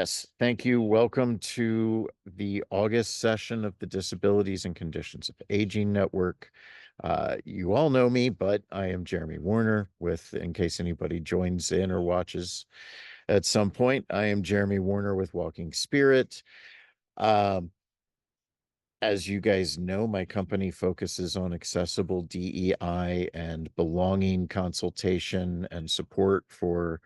Yes, thank you. Welcome to the August session of the Disabilities and Conditions of Aging Network. You all know me, but I am Jeremy Warner in case anybody joins in or watches at some point, I am Jeremy Warner with Walking Spirit. Um, as you guys know, my company focuses on accessible DEI and belonging consultation and support for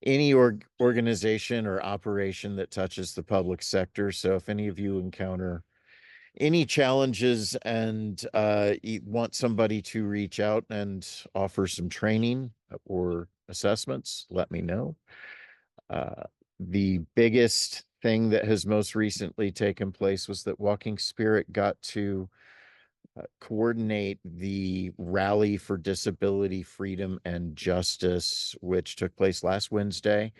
any organization or operation that touches the public sector. So if any of you encounter any challenges and want somebody to reach out and offer some training or assessments, let me know. The biggest thing that has most recently taken place was that Walking Spirit got to coordinate the Rally for Disability, Freedom, and Justice, which took place last Wednesday.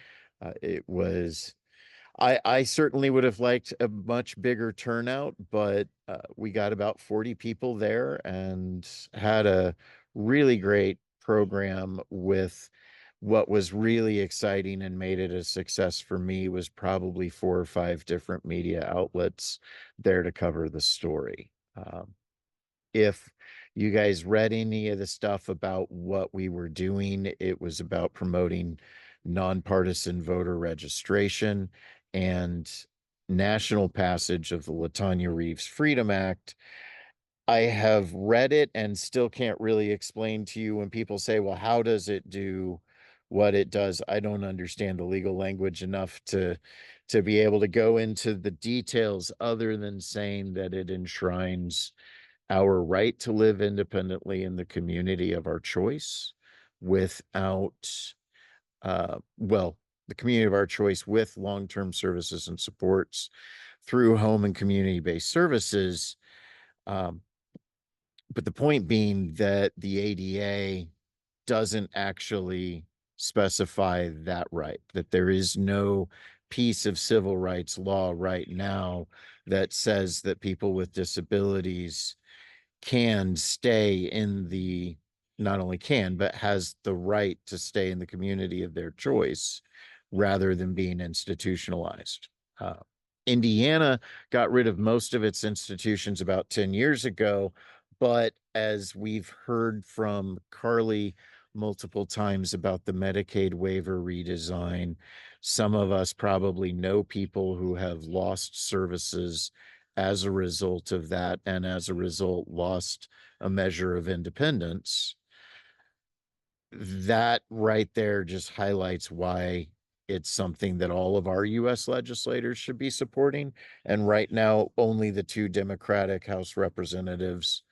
I certainly would have liked a much bigger turnout, but we got about 40 people there and had a really great program. With what was really exciting and made it a success for me was probably 4 or 5 different media outlets there to cover the story. If you guys read any of the stuff about what we were doing, it was about promoting nonpartisan voter registration and national passage of the LaTanya Reeves Freedom Act. I have read it and still can't really explain to you when people say, well, how does it do what it does? I don't understand the legal language enough to be able to go into the details, other than saying that it enshrines our right to live independently in the community of our choice without, the community of our choice with long-term services and supports through home and community-based services. But the point being that the ADA doesn't actually specify that right, that there is no piece of civil rights law right now that says that people with disabilities can stay in the, not only can, but has the right to stay in the community of their choice rather than being institutionalized. Indiana got rid of most of its institutions about 10 years ago, but as we've heard from Carly multiple times about the Medicaid waiver redesign, some of us probably know people who have lost services as a result of that, and as a result lost a measure of independence. That right there just highlights why it's something that all of our US legislators should be supporting. And right now, only the 2 Democratic House representatives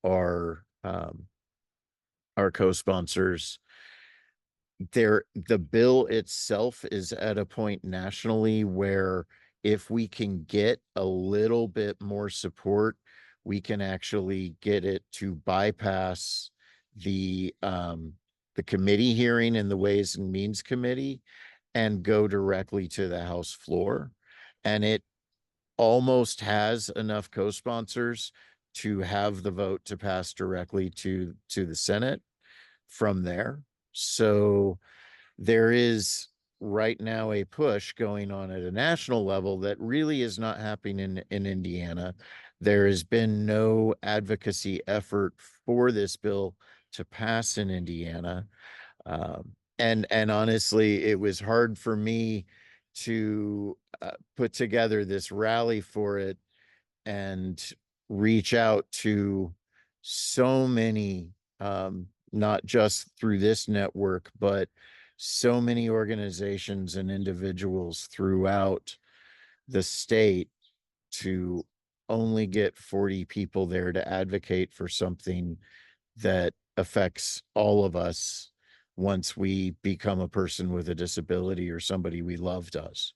are co-sponsors. The bill itself is at a point nationally where if we can get a little bit more support, we can actually get it to bypass the committee hearing in the Ways and Means Committee and go directly to the House floor. And it almost has enough co-sponsors to have the vote to pass directly to the Senate from there. So there is right now a push going on at a national level that really is not happening in Indiana. There has been no advocacy effort for this bill to pass in Indiana. And honestly, it was hard for me to put together this rally for it and reach out to so many, not just through this network, but so many organizations and individuals throughout the state, to only get 40 people there to advocate for something that affects all of us once we become a person with a disability or somebody we love does.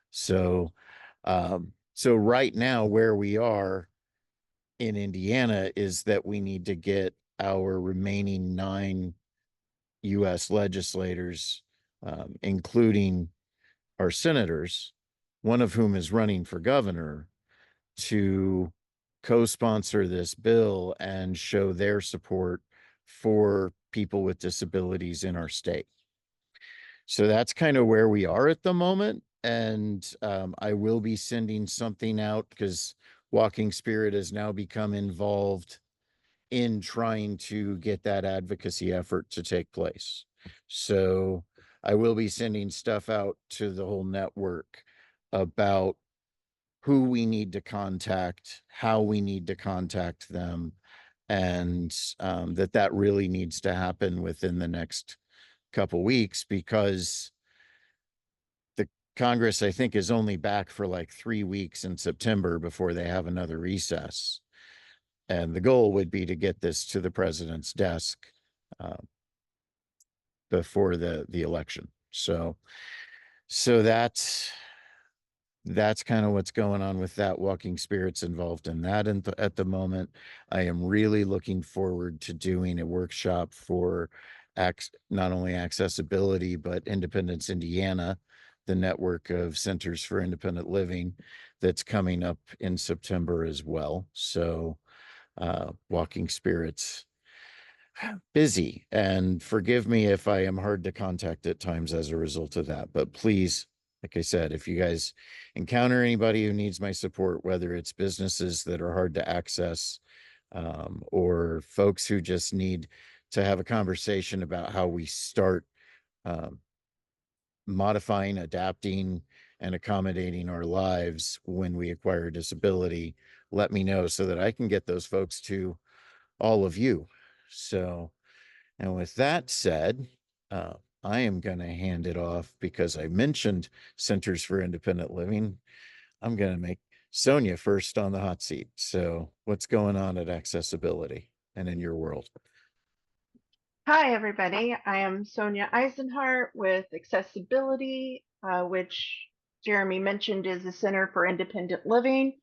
So, so right now where we are in Indiana is that we need to get our remaining 9 US legislators, including our senators, one of whom is running for governor, to co-sponsor this bill and show their support for people with disabilities in our state. So that's kind of where we are at the moment. And I will be sending something out because Walking Spirit has now become involved in trying to get that advocacy effort to take place. So I will be sending stuff out to the whole network about who we need to contact, how we need to contact them, and that really needs to happen within the next couple weeks, because the Congress, I think, is only back for like 3 weeks in September before they have another recess. And the goal would be to get this to the president's desk before the election. So that's kind of what's going on with that. Walking Spirits involved in that at the moment. I am really looking forward to doing a workshop for not only accessibility, but Independence Indiana, the network of centers for independent living, that's coming up in September as well. So Walking Spirits busy, and forgive me if I am hard to contact at times as a result of that, but please, like I said, if you guys encounter anybody who needs my support, whether it's businesses that are hard to access, or folks who just need to have a conversation about how we start modifying, adapting, and accommodating our lives when we acquire a disability, let me know so that I can get those folks to all of you. So, and with that said, I am going to hand it off because I mentioned Centers for Independent Living. I'm going to make Sonia first on the hot seat. So what's going on at Accessibility and in your world? Hi, everybody. I am Sonia Eisenhart with Accessibility, which Jeremy mentioned is a Center for Independent Living.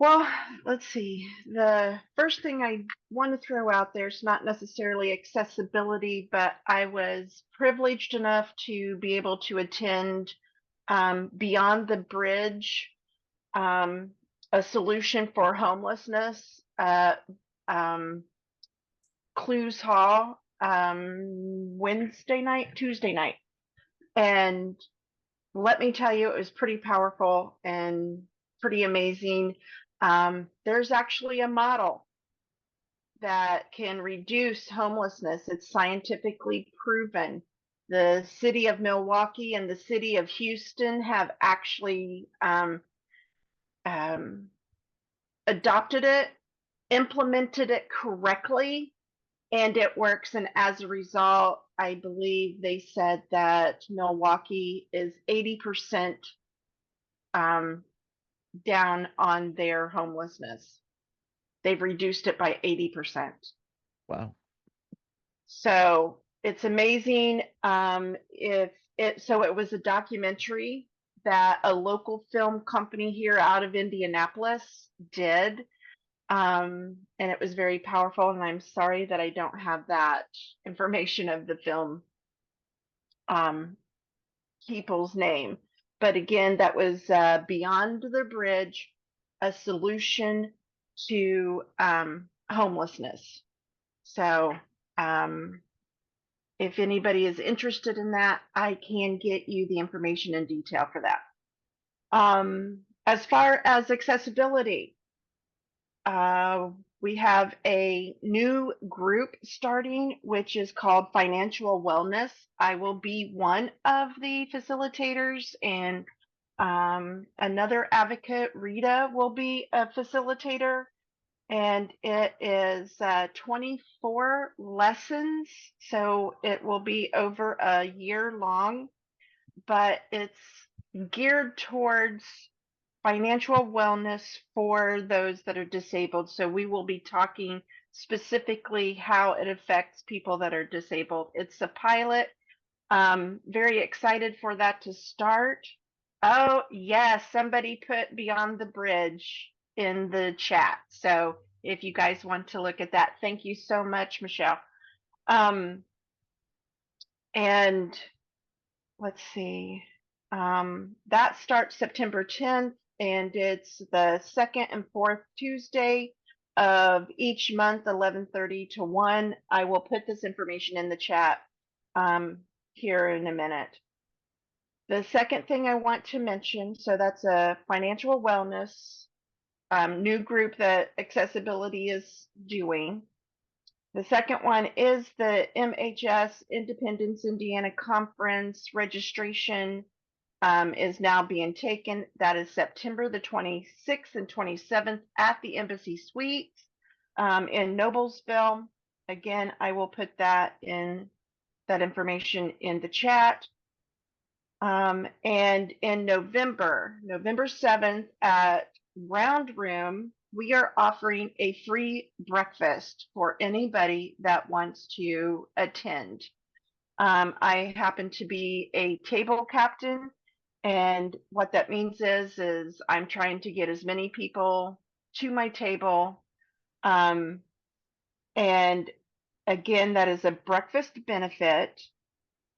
Well, let's see. The first thing I want to throw out there is not necessarily accessibility, but I was privileged enough to be able to attend Beyond the Bridge, a solution for homelessness at Clues Hall Tuesday night. And let me tell you, it was pretty powerful and pretty amazing. There's actually a model that can reduce homelessness. It's scientifically proven. The city of Milwaukee and the city of Houston have actually adopted it, implemented it correctly, and it works. And as a result, I believe they said that Milwaukee is 80% down on their homelessness. They've reduced it by 80%. Wow. So it's amazing. So it was a documentary that a local film company here out of Indianapolis did. And it was very powerful. And I'm sorry that I don't have that information of the film people's name. But again, that was Beyond the Bridge, a solution to homelessness. So if anybody is interested in that, I can get you the information in detail for that. As far as accessibility, we have a new group starting, which is called Financial Wellness. I will be one of the facilitators, and another advocate, Rita, will be a facilitator. And it is 24 lessons, so it will be over a year long, but it's geared towards financial wellness for those that are disabled. So we will be talking specifically how it affects people that are disabled. It's a pilot. Very excited for that to start. Oh, yes, somebody put Beyond the Bridge in the chat. So if you guys want to look at that, thank you so much, Michelle. And let's see. That starts September 10th, and it's the second and fourth Tuesday of each month, 11:30 to 1. I will put this information in the chat here in a minute. The second thing I want to mention, so that's a financial wellness new group that Accessibility is doing. The second one is the MHS Independence Indiana Conference registration is now being taken. That is September the 26th and 27th at the Embassy Suites in Noblesville. Again, I will put that information in the chat. And in November 7th at Round Room, we are offering a free breakfast for anybody that wants to attend. I happen to be a table captain, and what that means is I'm trying to get as many people to my table. And again, that is a breakfast benefit.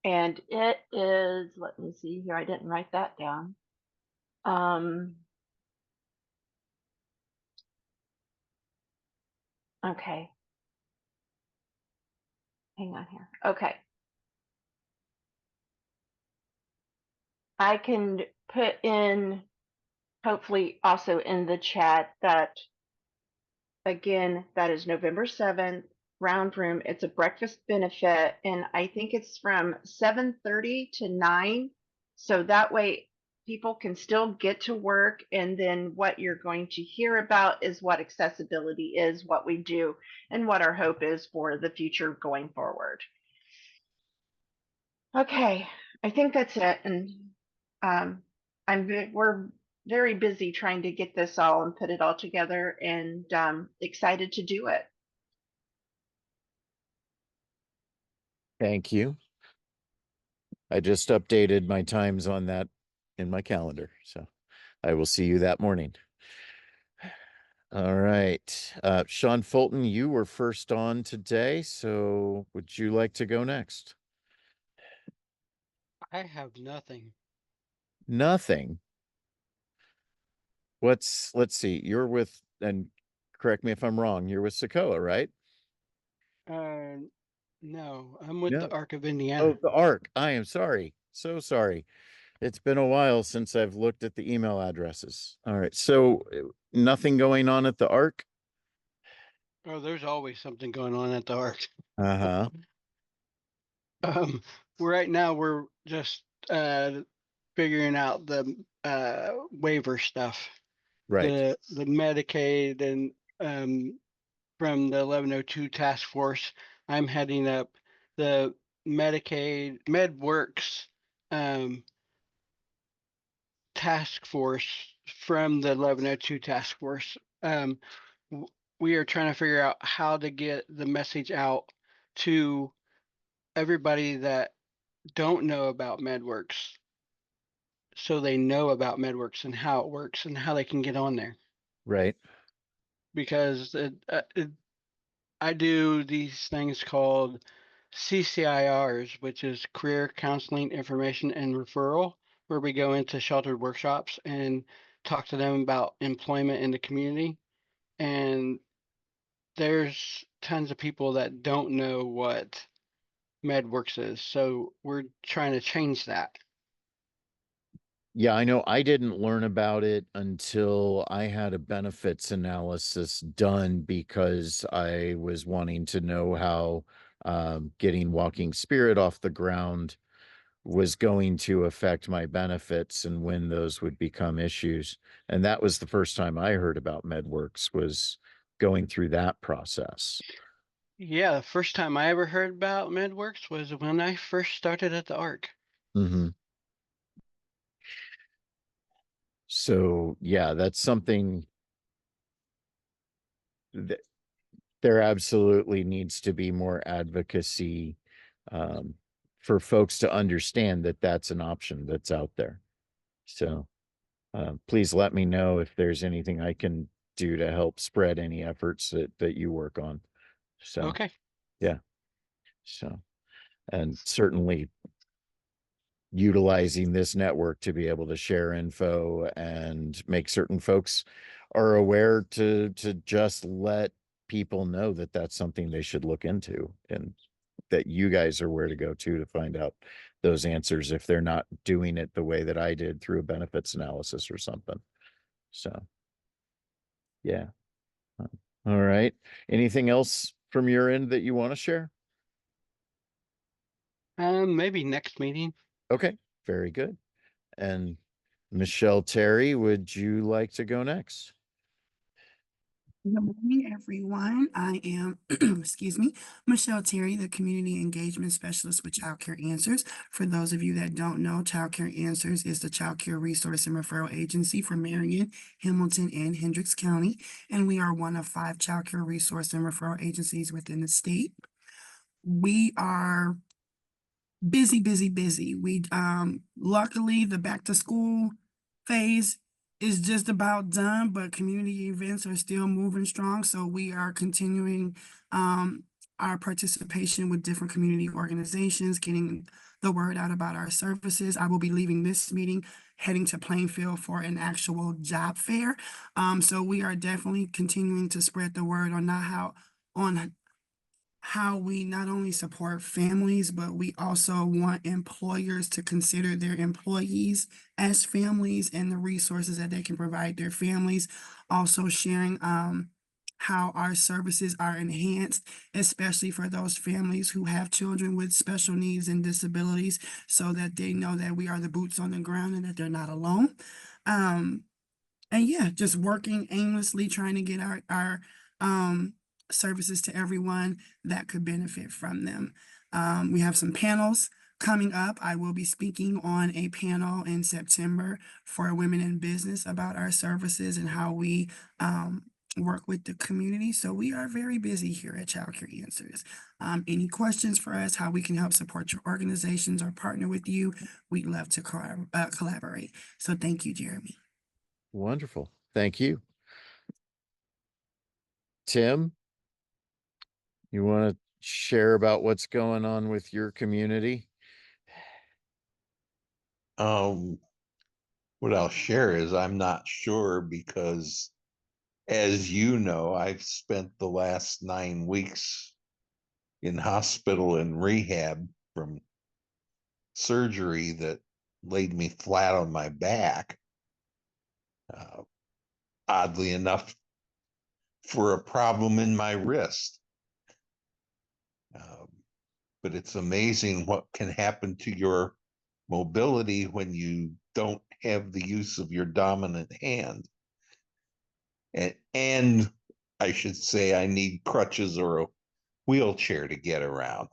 And it is, let me see here, I didn't write that down. Okay. Hang on here. Okay. I can put in, hopefully also in the chat, that again, that is November 7th, Round Room. It's a breakfast benefit, and I think it's from 7:30 to 9. So that way people can still get to work. And then what you're going to hear about is what accessibility is, what we do, and what our hope is for the future going forward. Okay, I think that's it. And we're very busy trying to get this all and put it all together, and excited to do it. Thank you. I just updated my times on that in my calendar, so I will see you that morning. All right. Sean Fulton, you were first on today, so would you like to go next? I have nothing. Nothing. Let's see. You're with, and correct me if I'm wrong, you're with CICOA, right? No, I'm with No. the Arc of Oh, Indiana. the ARC. I am sorry. So sorry. It's been a while since I've looked at the email addresses. All right. So nothing going on at the ARC? Oh, there's always something going on at the Arc. Uh-huh. Right now we're just figuring out the waiver stuff. Right. The Medicaid and from the 1102 task force, I'm heading up the Medicaid MedWorks task force from the 1102 task force. We are trying to figure out how to get the message out to everybody that don't know about MedWorks, so they know about MedWorks and how it works and how they can get on there. Right. Because I do these things called CCIRs, which is Career Counseling Information and Referral, where we go into sheltered workshops and talk to them about employment in the community. And there's tons of people that don't know what MedWorks is. So we're trying to change that. Yeah, I know I didn't learn about it until I had a benefits analysis done because I was wanting to know how getting Walking Spirit off the ground was going to affect my benefits and when those would become issues. And that was the first time I heard about MedWorks, was going through that process. Yeah, the first time I ever heard about MedWorks was when I first started at the ARC. Mm-hmm. So yeah, that's something that there absolutely needs to be more advocacy for folks to understand that that's an option that's out there. So please let me know if there's anything I can do to help spread any efforts that you work on. So, Okay. yeah. So, and certainly utilizing this network to be able to share info and make certain folks are aware to just let people know that that's something they should look into, and that you guys are where to go to find out those answers if they're not doing it the way that I did through a benefits analysis or something. So, yeah. All right. Anything else from your end that you want to share? Maybe next meeting. Okay, very good. And Michelle Terry, would you like to go next? Good morning, everyone. I am, excuse me, Michelle Terry, the Community Engagement Specialist with ChildCare Answers. For those of you that don't know, ChildCare Answers is the child care resource and referral agency for Marion, Hamilton, and Hendricks County. And we are one of 5 child care resource and referral agencies within the state. We are busy, busy, busy. We luckily the back to school phase is just about done, but community events are still moving strong. So we are continuing our participation with different community organizations, getting the word out about our services. I will be leaving this meeting, heading to Plainfield for an actual job fair. So we are definitely continuing to spread the word on how we not only support families, but we also want employers to consider their employees as families and the resources that they can provide their families. Also sharing how our services are enhanced, especially for those families who have children with special needs and disabilities, so that they know that we are the boots on the ground and that they're not alone. And yeah, just working aimlessly, trying to get our services to everyone that could benefit from them. We have some panels coming up. I will be speaking on a panel in September for women in business about our services and how we work with the community. So we are very busy here at ChildCare Answers. Any questions for us, how we can help support your organizations or partner with you, we'd love to collaborate. So thank you, Jeremy. Wonderful. Thank you. Tim, you want to share about what's going on with your community? What I'll share is I'm not sure because, as you know, I've spent the last 9 weeks in hospital and rehab from surgery that laid me flat on my back. Oddly enough, for a problem in my wrist. But it's amazing what can happen to your mobility when you don't have the use of your dominant hand. And I should say I need crutches or a wheelchair to get around.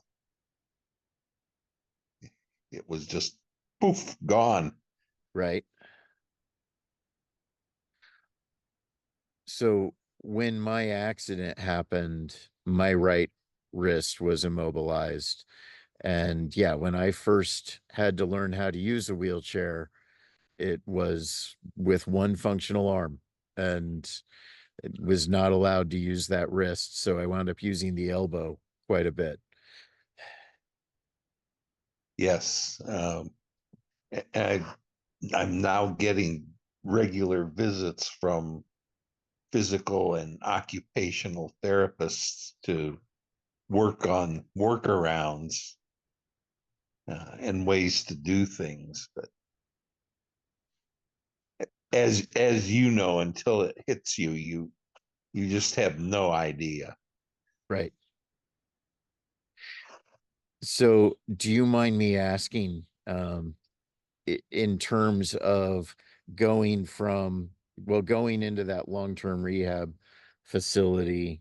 It was just poof, gone. Right. So when my accident happened, my right wrist was immobilized. And yeah, when I first had to learn how to use a wheelchair, it was with one functional arm and it was not allowed to use that wrist. So I wound up using the elbow quite a bit. Yes. I'm now getting regular visits from physical and occupational therapists to work on workarounds and ways to do things. But as you know, until it hits you, you just have no idea. Right. So do you mind me asking, in terms of going into that long-term rehab facility,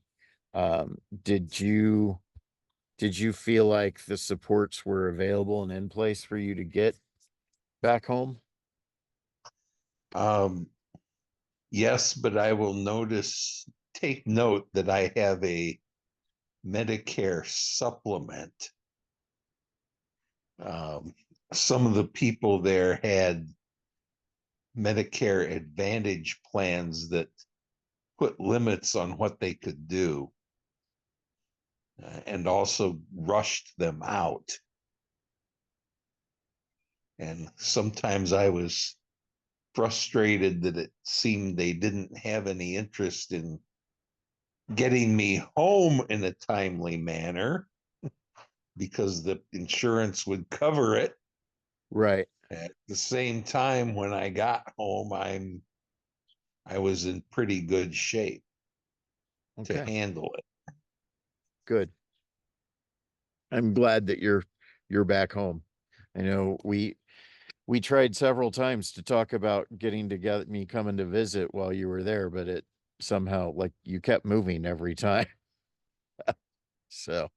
did you feel like the supports were available and in place for you to get back home? Yes, but I will take note that I have a Medicare supplement. Some of the people there had Medicare Advantage plans that put limits on what they could do and also rushed them out. And sometimes I was frustrated that it seemed they didn't have any interest in getting me home in a timely manner because the insurance would cover it. Right. At the same time, when I got home, I was in pretty good shape to Okay. handle it. Good. I'm glad that you're back home. I know we tried several times to talk about getting together, me coming to visit while you were there, but it somehow, like, you kept moving every time. So,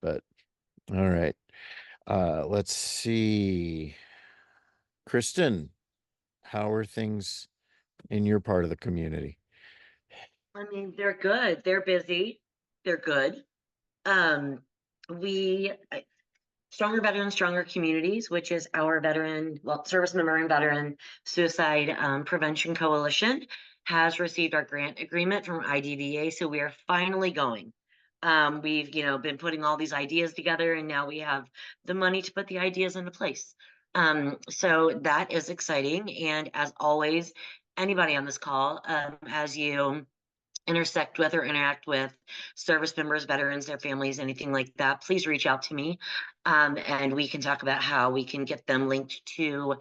but all right. Let's see. Kristen, how are things in your part of the community? I mean, they're good. They're busy. They're good. Um, we Stronger Veterans, Stronger Communities, which is our service member and veteran suicide prevention coalition, has received our grant agreement from IDVA. So we are finally going. We've, been putting all these ideas together, and now we have the money to put the ideas into place. So that is exciting. And as always, anybody on this call, as you intersect with or interact with service members, veterans, their families, anything like that, please reach out to me. And we can talk about how we can get them linked to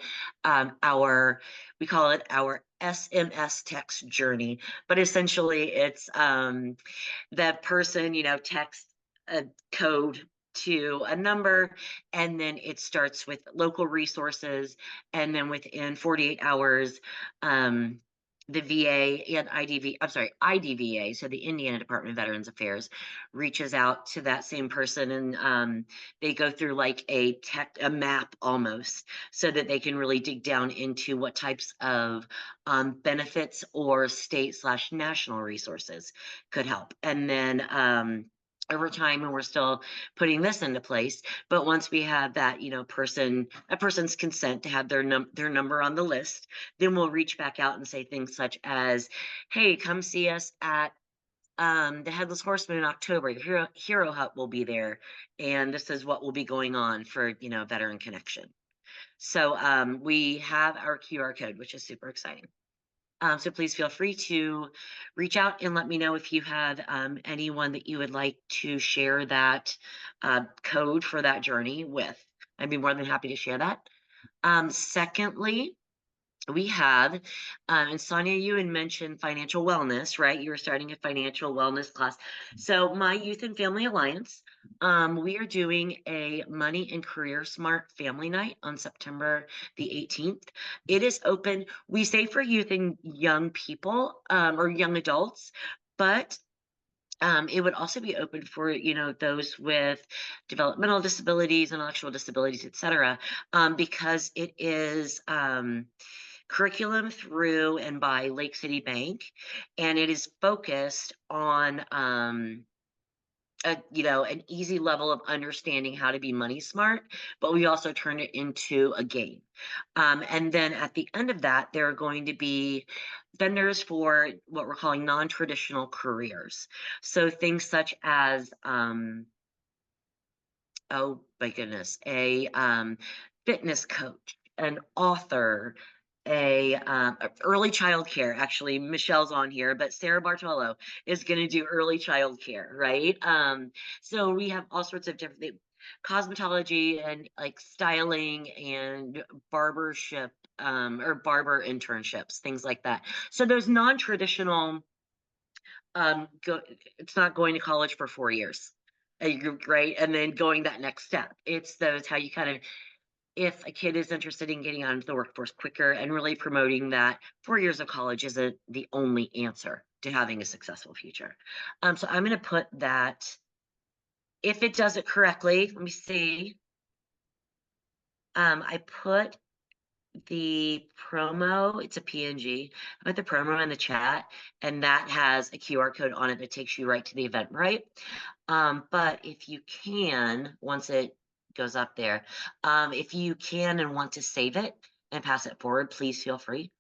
we call it our SMS text journey. But essentially it's that person, texts a code to a number, and then it starts with local resources, and then within 48 hours, the VA and IDVA, so the Indiana Department of Veterans Affairs, reaches out to that same person, and they go through like a map almost, so that they can really dig down into what types of benefits or state/national resources could help. And then over time, and we're still putting this into place, but once we have that, person's consent to have their number on the list, then we'll reach back out and say things such as, hey, come see us at the Headless Horseman in October. The Hero Hut will be there, and this is what will be going on for, Veteran Connection. So we have our QR code, which is super exciting. So please feel free to reach out and let me know if you have anyone that you would like to share that code for that journey with. I'd be more than happy to share that. Secondly, we have, and Sonia, you had mentioned financial wellness, right? You were starting a financial wellness class. So my Youth and Family Alliance, we are doing a Money and Career Smart Family Night on September the 18th. It is open, we say, for youth and young people, or young adults, but it would also be open for, those with developmental disabilities, intellectual disabilities, etc., because it is curriculum through and by Lake City Bank, and it is focused on an easy level of understanding how to be money smart, but we also turn it into a game. And then at the end of that, there are going to be vendors for what we're calling non-traditional careers. So things such as, oh my goodness, a fitness coach, an author, a early child care. Actually, Michelle's on here, but Sarah Bartolo is going to do early child care, right? So we have all sorts of different cosmetology and like styling and barbership, or barber internships, things like that. So those non-traditional, it's not going to college for 4 years, right? And then going that next step. It's how you kind of, if a kid is interested in getting out into the workforce quicker, and really promoting that 4 years of college isn't the only answer to having a successful future. So I'm going to put that, if it does it correctly, let me see. I put the promo, it's a PNG, I put the promo in the chat, and that has a QR code on it that takes you right to the Eventbrite. But if you can, once it goes up there, if you can and want to save it and pass it forward, please feel free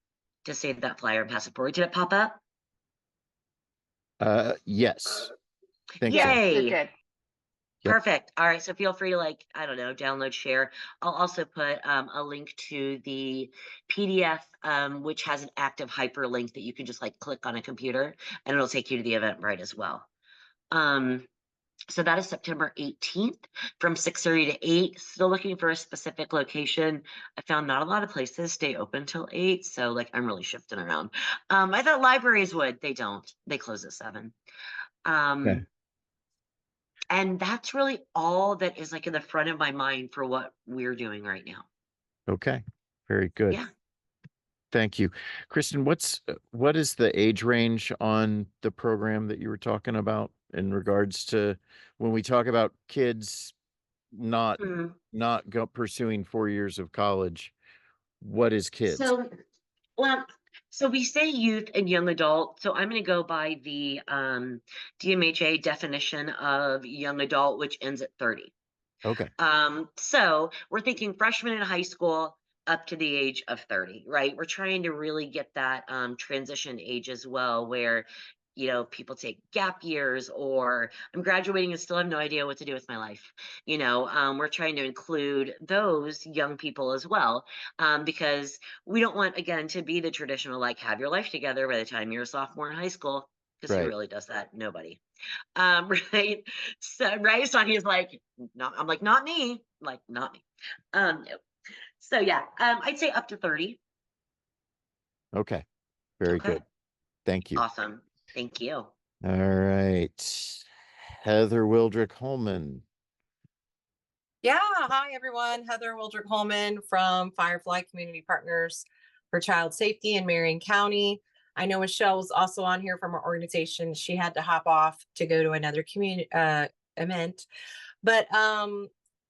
to save that flyer and pass it forward. Did it pop up? Yes. Think Yes, so. it Yay. did. Yep. Perfect. All right. So feel free to, like, I don't know, download, share. I'll also put a link to the PDF, which has an active hyperlink that you can just like click on a computer, and it'll take you to the Eventbrite as well. So that is September 18th from 6:30 to 8. Still looking for a specific location. I found not a lot of places stay open till 8. So like I'm really shifting around. I thought libraries would. They don't. They close at 7. Okay. And that's really all that is like in the front of my mind for what we're doing right now. Okay. Very good. Yeah. Thank you. Kristen, what is the age range on the program that you were talking about in regards to when we talk about kids not pursuing 4 years of college? What is kids? So, well, so we say youth and young adult. So I'm going to go by the DMHA definition of young adult, which ends at 30. Okay. So we're thinking freshmen in high school up to the age of 30, right? We're trying to really get that transition age as well, where people take gap years, or I'm graduating and still have no idea what to do with my life. We're trying to include those young people as well, because we don't want, again, to be the traditional, like, have your life together by the time you're a sophomore in high school, because who Right. really does that? Nobody. Right. So, right. So he's like, no, I'm like, not me, like, not me. No. So yeah, I'd say up to 30. Okay. Very Okay. good. Thank you. Awesome. Thank you. All right. Heather Wildrick Holman. Yeah, hi everyone. Heather Wildrick Holman from Firefly Community Partners for Child Safety in Marion County. I know Michelle was also on here from our organization. She had to hop off to go to another community event. But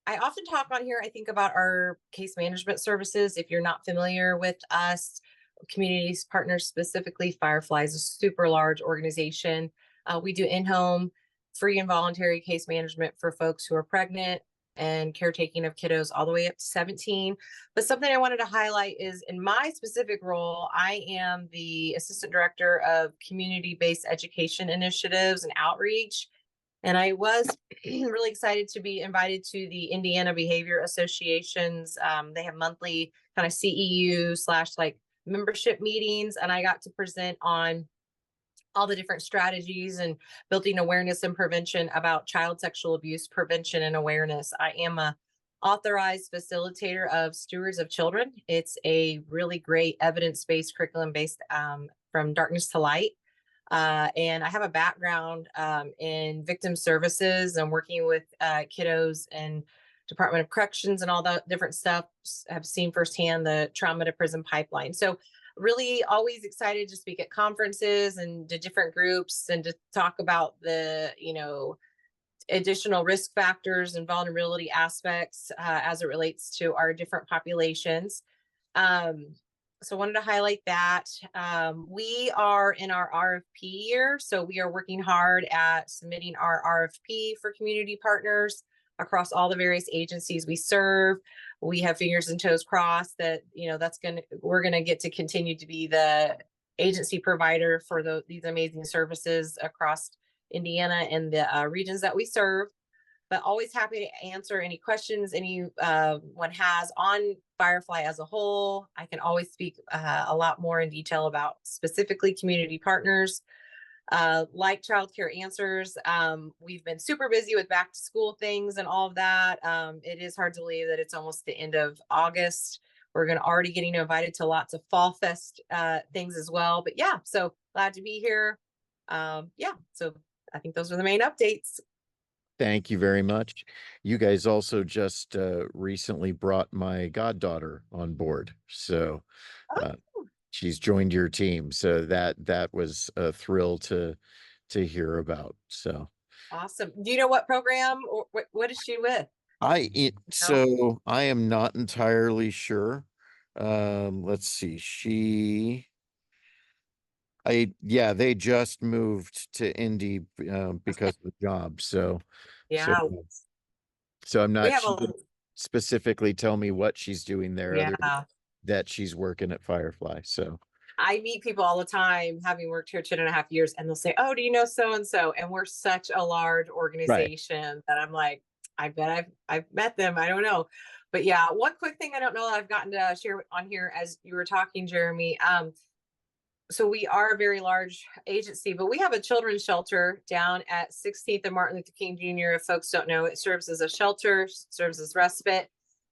I often talk on here, I think, about our case management services. If you're not familiar with us, Communities Partners, specifically Firefly is a super large organization. We do in-home free and voluntary case management for folks who are pregnant and caretaking of kiddos all the way up to 17. But something I wanted to highlight is in my specific role, I am the Assistant Director of Community-Based Education Initiatives and Outreach. And I was really excited to be invited to the Indiana Behavior Association's. They have monthly kind of CEU / like membership meetings, and I got to present on all the different strategies and building awareness and prevention about child sexual abuse prevention and awareness. I am a authorized facilitator of Stewards of Children. It's a really great evidence-based, curriculum-based from darkness to light. And I have a background in victim services and working with kiddos and Department of Corrections and all that different stuff. Have seen firsthand the trauma to prison pipeline. So really always excited to speak at conferences and to different groups and to talk about the, additional risk factors and vulnerability aspects as it relates to our different populations. So I wanted to highlight that. We are in our RFP year, so we are working hard at submitting our RFP for community partners across all the various agencies we serve. We have fingers and toes crossed that we're gonna get to continue to be the agency provider for these amazing services across Indiana and the regions that we serve. But always happy to answer any questions anyone has on Firefly as a whole. I can always speak a lot more in detail about specifically community partners. Like ChildCare Answers, we've been super busy with back to school things and all of that. It is hard to believe that it's almost the end of August. We're already getting invited to lots of Fall Fest things as well. But yeah, so glad to be here. So I think those are the main updates. Thank you very much. You guys also just recently brought my goddaughter on board. So she's joined your team. So that was a thrill to hear about. So awesome. Do you know what program or what is she with? So I am not entirely sure. Let's see. They just moved to Indy because of the job. So yeah. So I'm not. She didn't specifically tell me what she's doing there. Yeah. Other than that she's working at Firefly. So I meet people all the time, having worked here 10.5 years, and they'll say, "Oh, do you know so and so?" And we're such a large organization that I'm like, I bet I've met them. I don't know, but yeah. One quick thing I don't know that I've gotten to share on here as you were talking, Jeremy. so we are a very large agency, but we have a children's shelter down at 16th and Martin Luther King Jr. If folks don't know, it serves as a shelter, serves as respite.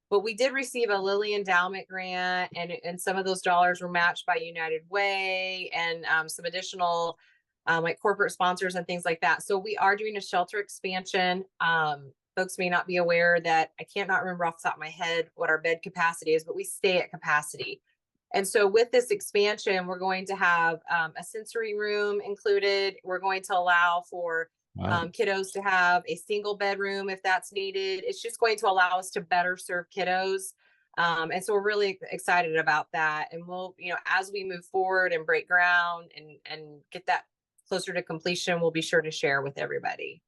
But we did receive a Lilly Endowment grant, and some of those dollars were matched by United Way and some additional like corporate sponsors and things like that. So we are doing a shelter expansion. Folks may not be aware that I can't not remember off the top of my head what our bed capacity is, but we stay at capacity. And so with this expansion, we're going to have a sensory room included. We're going to allow for kiddos to have a single bedroom if that's needed. It's just going to allow us to better serve kiddos. And so we're really excited about that. And we'll, as we move forward and break ground and get that closer to completion, we'll be sure to share with everybody.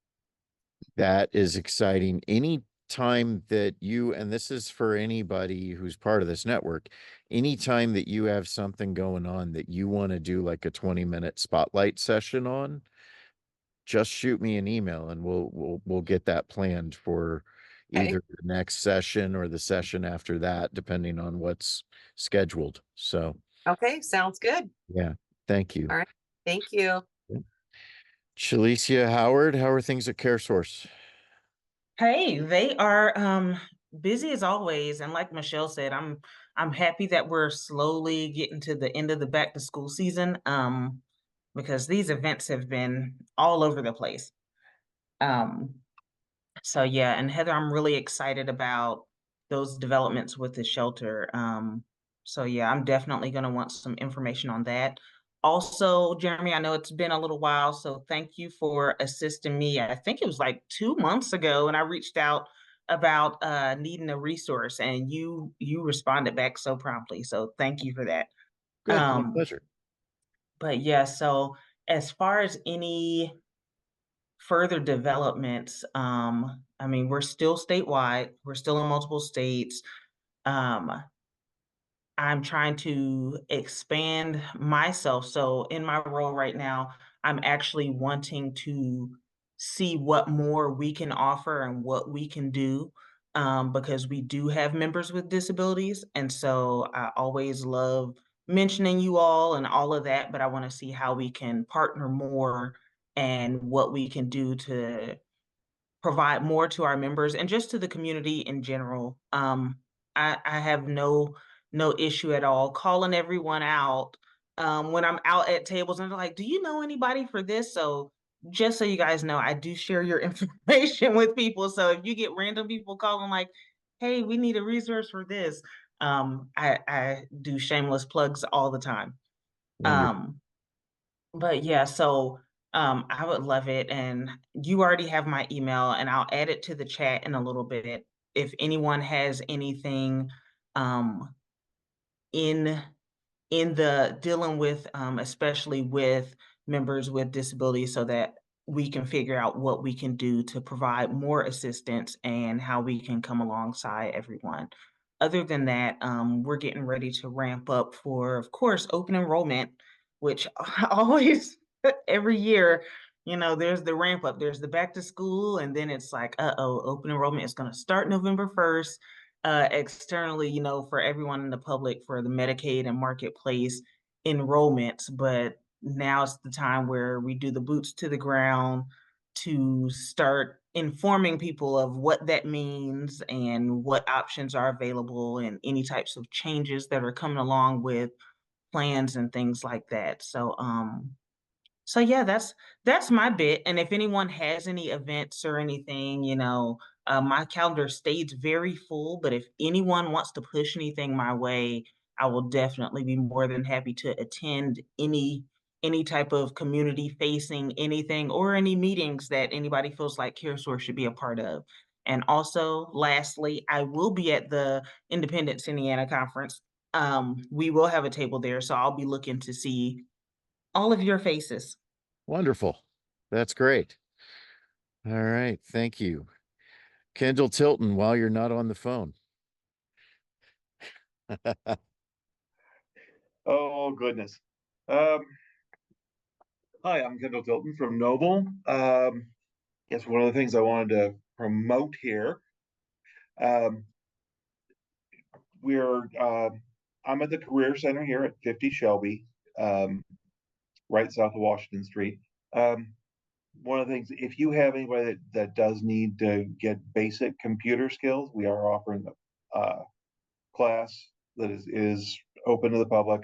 That is exciting. Any time that you, and this is for anybody who's part of this network, anytime that you have something going on that you want to do like a 20-minute spotlight session on, just shoot me an email and we'll get that planned for either the next session or the session after that, depending on what's scheduled. So okay, sounds good. Yeah, thank you. All right, thank you. Chalicia Howard, how are things at Caresource? Hey, they are busy as always, and like Michelle said, I'm happy that we're slowly getting to the end of the back to school season, because these events have been all over the place. So yeah, and Heather, I'm really excited about those developments with the shelter. So yeah, I'm definitely going to want some information on that. Also, Jeremy, I know it's been a little while, so thank you for assisting me. I think it was like 2 months ago, and I reached out about needing a resource, and you responded back so promptly. So thank you for that. Good, my pleasure. But yeah, so as far as any further developments, I mean, we're still statewide, we're still in multiple states. I'm trying to expand myself. So in my role right now, I'm actually wanting to see what more we can offer and what we can do, because we do have members with disabilities. And so I always love mentioning you all and all of that, but I want to see how we can partner more and what we can do to provide more to our members and just to the community in general. I have no issue at all calling everyone out when I'm out at tables and they're like, "Do you know anybody for this?" So just so you guys know, I do share your information with people. So if you get random people calling like, "Hey, we need a resource for this," I do shameless plugs all the time. But yeah, so I would love it. And you already have my email, and I'll add it to the chat in a little bit. If anyone has anything in the dealing with, especially with members with disabilities, so that we can figure out what we can do to provide more assistance and how we can come alongside everyone. Other than that, we're getting ready to ramp up for, of course, open enrollment, which always every year, there's the ramp up, there's the back to school, and then it's like, open enrollment is going to start November 1st. Externally, for everyone in the public for the Medicaid and Marketplace enrollments. But now it's the time where we do the boots to the ground to start informing people of what that means and what options are available and any types of changes that are coming along with plans and things like that. So yeah, that's my bit. And if anyone has any events or anything, my calendar stays very full. But if anyone wants to push anything my way, I will definitely be more than happy to attend any type of community facing anything or any meetings that anybody feels like Caresource should be a part of. And also, lastly, I will be at the Independence Indiana conference. We will have a table there, so I'll be looking to see all of your faces. Wonderful. That's great. All right. Thank you. Kendall Tilton, while you're not on the phone. Oh, goodness. Hi, I'm Kendall Tilton from Noble. Guess one of the things I wanted to promote here. I'm at the Career Center here at 50 Shelby. right south of Washington Street. One of the things, if you have anybody that does need to get basic computer skills, we are offering a class that is open to the public,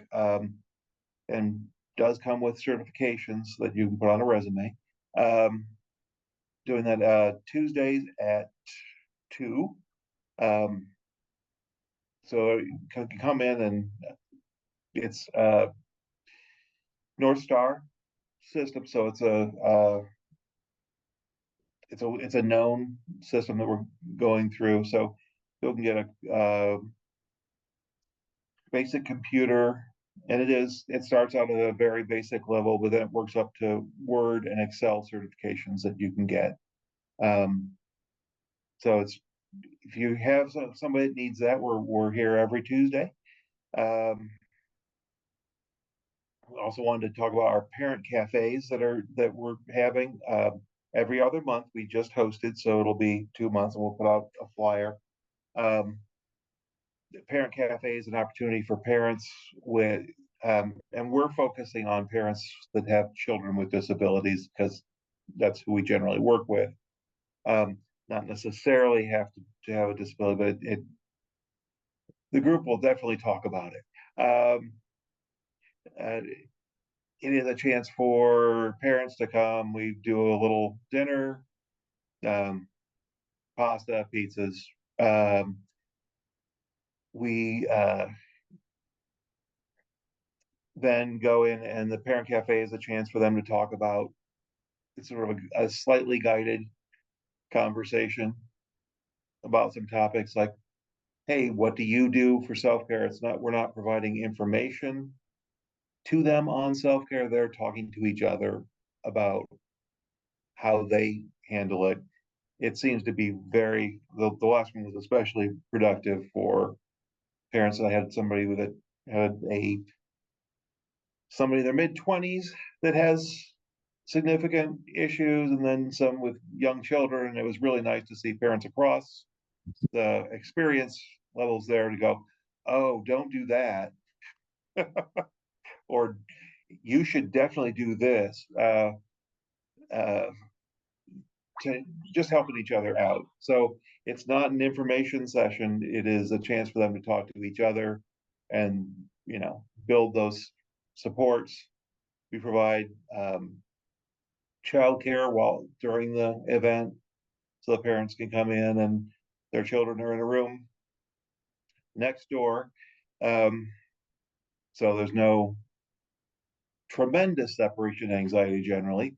and does come with certifications that you can put on a resume. Doing that Tuesdays at 2. So you can come in, and it's North Star system, so it's a known system that we're going through. So you can get a basic computer, and it starts out at a very basic level, but then it works up to Word and Excel certifications that you can get. So if you have somebody that needs that, we're here every Tuesday. Also wanted to talk about our parent cafes that we're having every other month. We just hosted, so it'll be 2 months, and we'll put out a flyer. The parent cafe is an opportunity for parents with, and we're focusing on parents that have children with disabilities because that's who we generally work with. Not necessarily have to have a disability, but the group will definitely talk about it. It is a chance for parents to come. We do a little dinner, pasta, pizzas. We then go in, and the parent cafe is a chance for them to talk about, it's sort of a slightly guided conversation about some topics like, hey, what do you do for self-care? We're not providing information to them on self-care. They're talking to each other about how they handle it. It seems to be the last one was especially productive for parents. I had somebody somebody in their mid-20s that has significant issues, and then some with young children. And it was really nice to see parents across the experience levels there to go, oh, don't do that. Or you should definitely do this. To just helping each other out. So it's not an information session. It is a chance for them to talk to each other and, build those supports. We provide childcare during the event, so the parents can come in and their children are in a room next door. So there's no tremendous separation anxiety generally.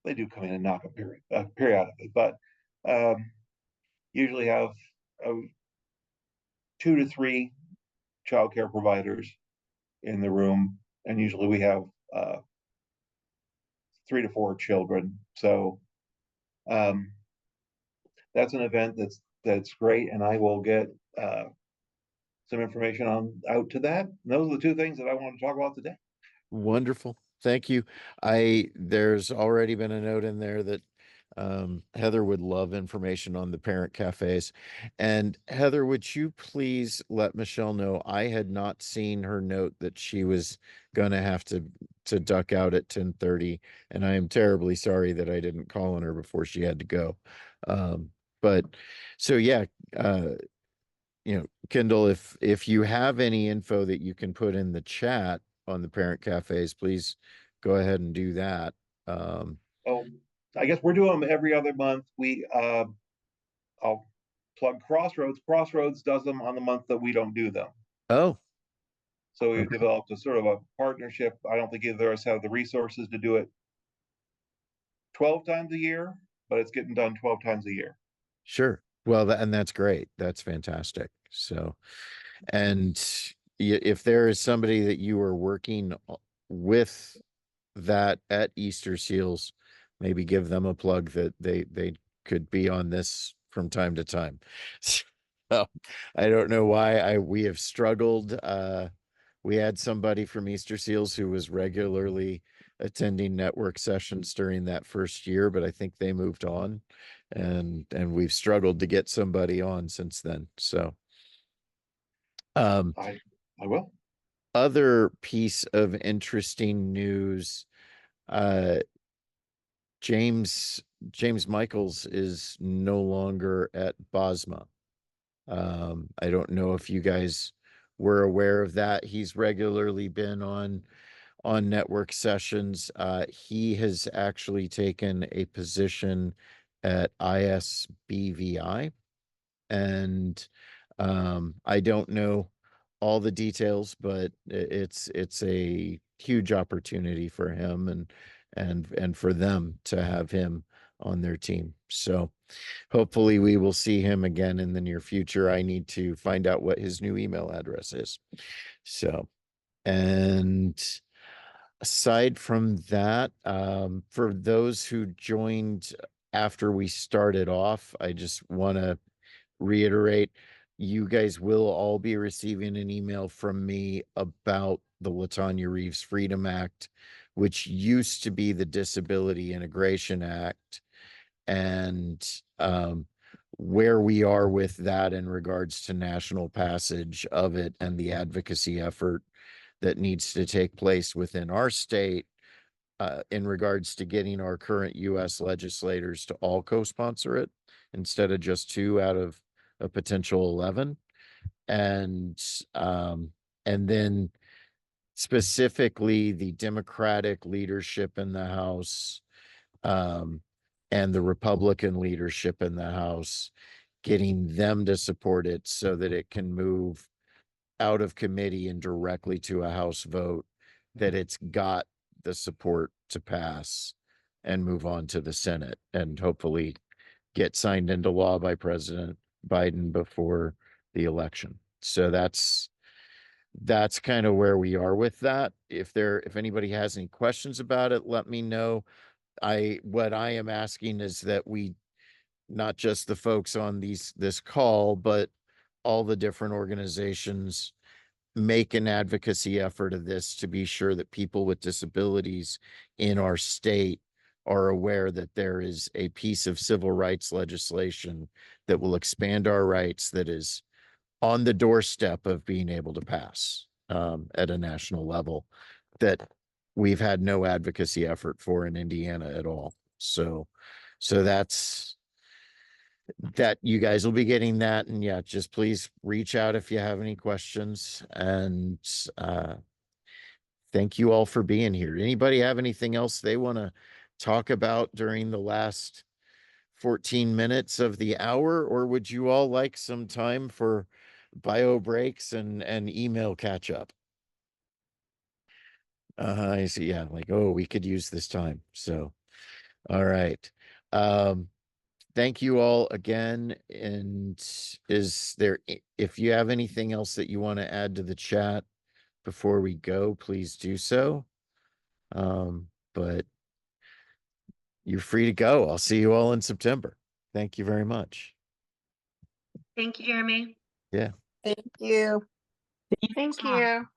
They do come in and knock periodically, but usually have 2 to 3 childcare providers in the room, and usually we have 3 to 4 children. So that's an event that's great, and I will get some information out to that. And those are the 2 things that I want to talk about today. Wonderful. Thank you. There's already been a note in there that Heather would love information on the parent cafes. And Heather, would you please let Michelle know I had not seen her note that she was going to have to duck out at 10:30, and I am terribly sorry that I didn't call on her before she had to go. But so yeah, Kendall, if you have any info that you can put in the chat on the parent cafes, please go ahead and do that. I guess we're doing them every other month. I'll plug Crossroads. Crossroads does them on the month that we don't do them. Oh. So we've developed a sort of a partnership. I don't think either of us have the resources to do it 12 times a year, but it's getting done 12 times a year. Sure. Well, and that's great. That's fantastic. So, and if there is somebody that you are working with that at Easterseals, maybe give them a plug that they could be on this from time to time. So I don't know why we have struggled. We had somebody from Easterseals who was regularly attending network sessions during that first year, but I think they moved on, and we've struggled to get somebody on since then. So I will. other piece of interesting news, James Michaels is no longer at BOSMA. I don't know if you guys were aware of that. He's regularly been on network sessions. He has actually taken a position at ISBVI, and I don't know all the details, but it's a huge opportunity for him and for them to have him on their team. So hopefully we will see him again in the near future. I need to find out what his new email address is. So, and aside from that, for those who joined after we started off, I just want to reiterate, you guys will all be receiving an email from me about the LaTanya Reeves Freedom Act, which used to be the Disability Integration Act, and where we are with that in regards to national passage of it and the advocacy effort that needs to take place within our state in regards to getting our current U.S. legislators to all co-sponsor it instead of just 2 out of a potential 11. And then specifically the Democratic leadership in the House and the Republican leadership in the House, getting them to support it so that it can move out of committee and directly to a House vote, that it's got the support to pass and move on to the Senate and hopefully get signed into law by President Biden before the election. So that's kind of where we are with that. If anybody has any questions about it, let me know. What I am asking is that we, not just the folks on this call, but all the different organizations, make an advocacy effort of this to be sure that people with disabilities in our state are aware that there is a piece of civil rights legislation that will expand our rights that is on the doorstep of being able to pass at a national level, that we've had no advocacy effort for in Indiana at all. So that's that. You guys will be getting that, and yeah, just please reach out if you have any questions. And thank you all for being here. Anybody have anything else they want to talk about during the last 14 minutes of the hour, or would you all like some time for bio breaks and email catch up? I see. Yeah, like, oh, we could use this time. So all right. Thank you all again. And is there, if you have anything else that you want to add to the chat before we go, please do so. But you're free to go. I'll see you all in September. Thank you very much. Thank you, Jeremy. Yeah. Thank you. Thank you.